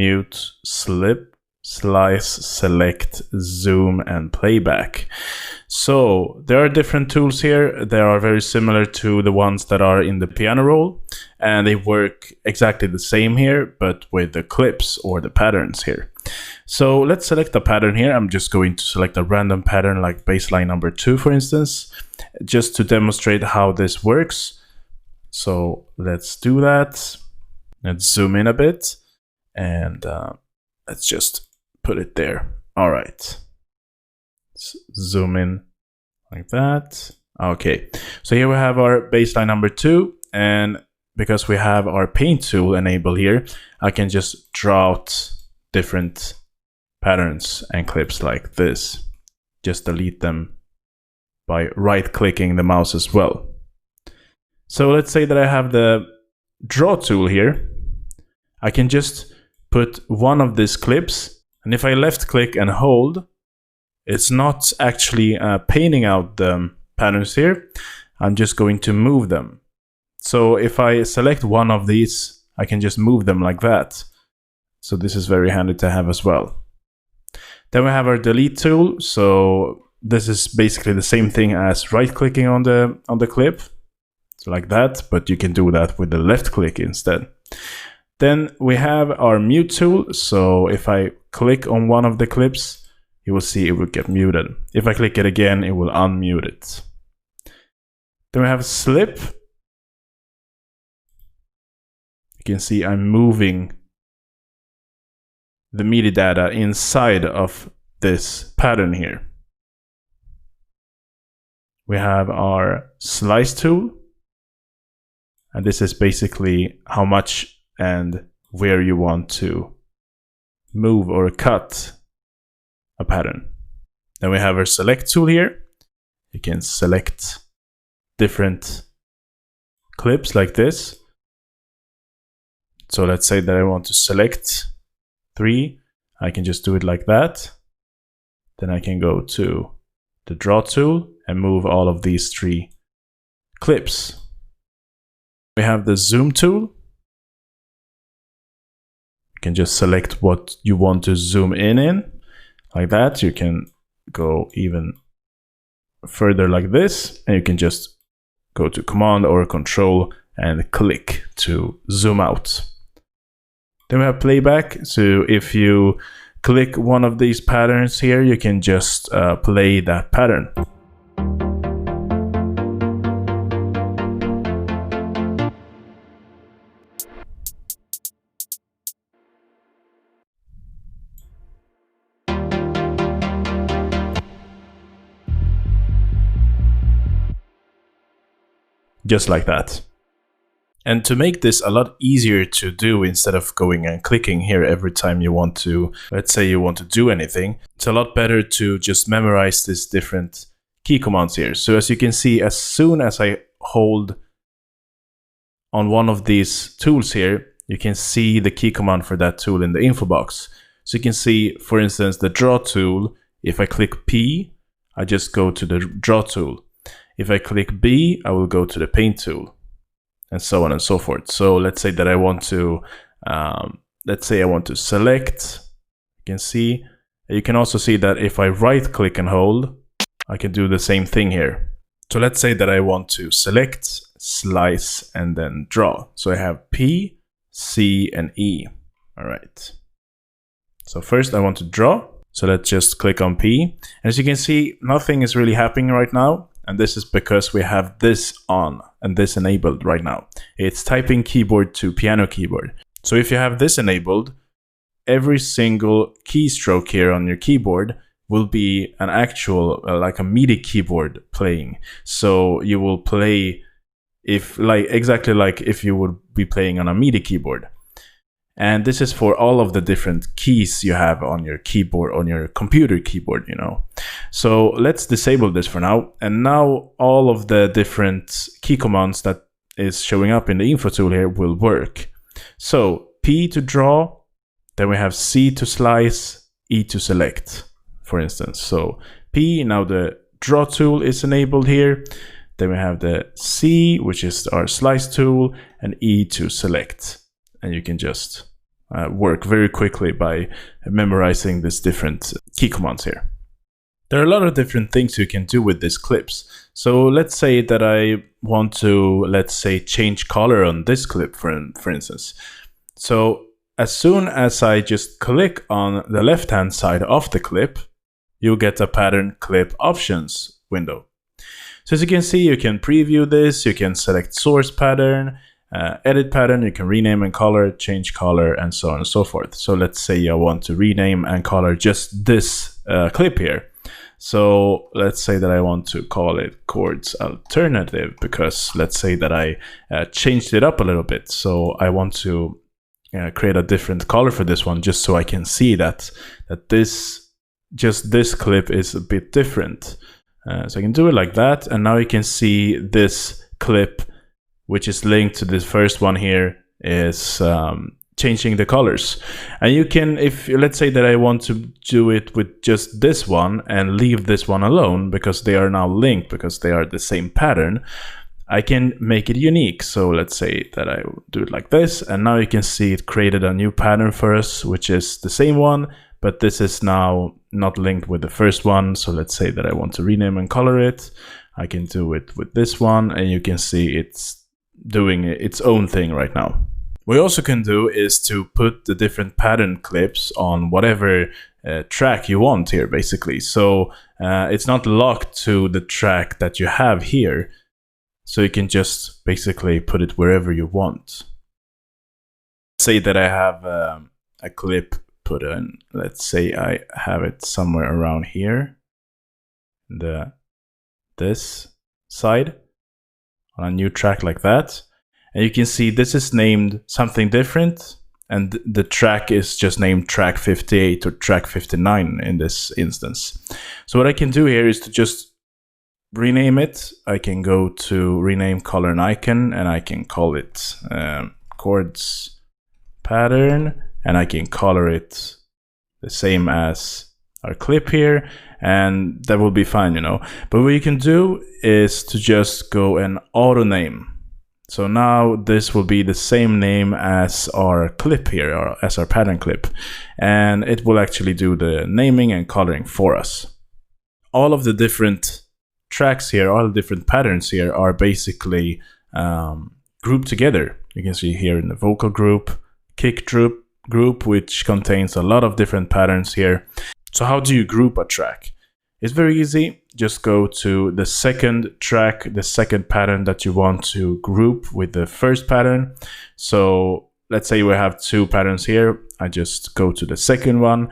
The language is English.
mute, slip, slice, select, zoom, and playback. So there are different tools here. They are very similar to the ones that are in the piano roll, and they work exactly the same here, but with the clips or the patterns here. So let's select a pattern here. I'm just going to select a random pattern like baseline number 2, for instance, just to demonstrate how this works. So let's do that. Let's zoom in a bit, and let's just put it there. All right. Let's zoom in like that. Okay. So here we have our baseline number 2, and because we have our paint tool enabled here, I can just draw out different patterns and clips like this. Just delete them by right-clicking the mouse as well. So let's say that I have the draw tool here. I can just put one of these clips, and if I left click and hold, it's not actually painting out the patterns here. I'm just going to move them. So if I select one of these, I can just move them like that. So this is very handy to have as well. Then we have our delete tool. So this is basically the same thing as right clicking on the clip. So like that, but you can do that with the left click instead. Then we have our mute tool. So if I click on one of the clips, you will see it will get muted. If I click it again, it will unmute it. Then we have slip. You can see I'm moving the MIDI data inside of this pattern here. We have our slice tool. And this is basically how much and where you want to move or cut a pattern. Then we have our select tool here. You can select different clips like this. So let's say that I want to select 3. I can just do it like that. Then I can go to the draw tool and move all of these 3 clips. We have the zoom tool. You can just select what you want to zoom in. Like that. You can go even further like this, and you can just go to Command or Control and click to zoom out. Then we have playback. So if you click one of these patterns here, you can just play that pattern. Just like that. And to make this a lot easier to do, instead of going and clicking here every time you want to, let's say you want to do anything, it's a lot better to just memorize these different key commands here. So as you can see, as soon as I hold on one of these tools here, you can see the key command for that tool in the info box. So you can see, for instance, the draw tool. If I click P, I just go to the draw tool. If I click B, I will go to the paint tool, and so on and so forth. So let's say that I want to, select. You can see, you can also see that if I right click and hold, I can do the same thing here. So let's say that I want to select, slice, and then draw. So I have P, C, and E. All right. So first I want to draw. So let's just click on P. As you can see, nothing is really happening right now. And this is because we have this on and this enabled right now. It's typing keyboard to piano keyboard. So if you have this enabled, every single keystroke here on your keyboard will be an actual, like a MIDI keyboard playing. So you will play exactly like if you would be playing on a MIDI keyboard. And this is for all of the different keys you have on your keyboard, on your computer keyboard, you know. So let's disable this for now. And now all of the different key commands that is showing up in the info tool here will work. So P to draw, then we have C to slice, E to select, for instance. So P, now the draw tool is enabled here. Then we have the C, which is our slice tool, and E to select. And you can just work very quickly by memorizing these different key commands here. There are a lot of different things you can do with these clips. So let's say that I want to, let's say, change color on this clip, for instance. So as soon as I just click on the left-hand side of the clip, you get a pattern clip options window. So as you can see, you can preview this, you can select source pattern, edit pattern, you can rename and color, change color, and so on and so forth. So let's say I want to rename and color just this clip here. So let's say that I want to call it chords alternative, because let's say that I changed it up a little bit. So I want to create a different color for this one, just so I can see that this clip is a bit different. So I can do it like that, and now you can see this clip, which is linked to this first one here, is changing the colors. And you can, if let's say that I want to do it with just this one and leave this one alone, because they are now linked, because they are the same pattern, I can make it unique. So let's say that I do it like this, and now you can see it created a new pattern for us, which is the same one, but this is now not linked with the first one. So let's say that I want to rename and color it. I can do it with this one, and you can see it's doing its own thing right now. What you also can do is to put the different pattern clips on whatever track you want here, basically. So it's not locked to the track that you have here. So you can just basically put it wherever you want. Say that I have a clip put in. Let's say I have it somewhere around here, this side, on a new track like that. And you can see this is named something different, and the track is just named track 58 or track 59 in this instance. So what I can do here is to just rename it. I can go to rename color and icon, and I can call it chords pattern, and I can color it the same as our clip here, and that will be fine, you know. But what you can do is to just go and auto name. So now this will be the same name as our clip here, or as our pattern clip, and it will actually do the naming and coloring for us. All of the different tracks here, all the different patterns here are basically grouped together. You can see here in the vocal group, kick group, which contains a lot of different patterns here. So how do you group a track? It's very easy. Just go to the second track, the second pattern that you want to group with the first pattern. So let's say we have two patterns here. I just go to the second one,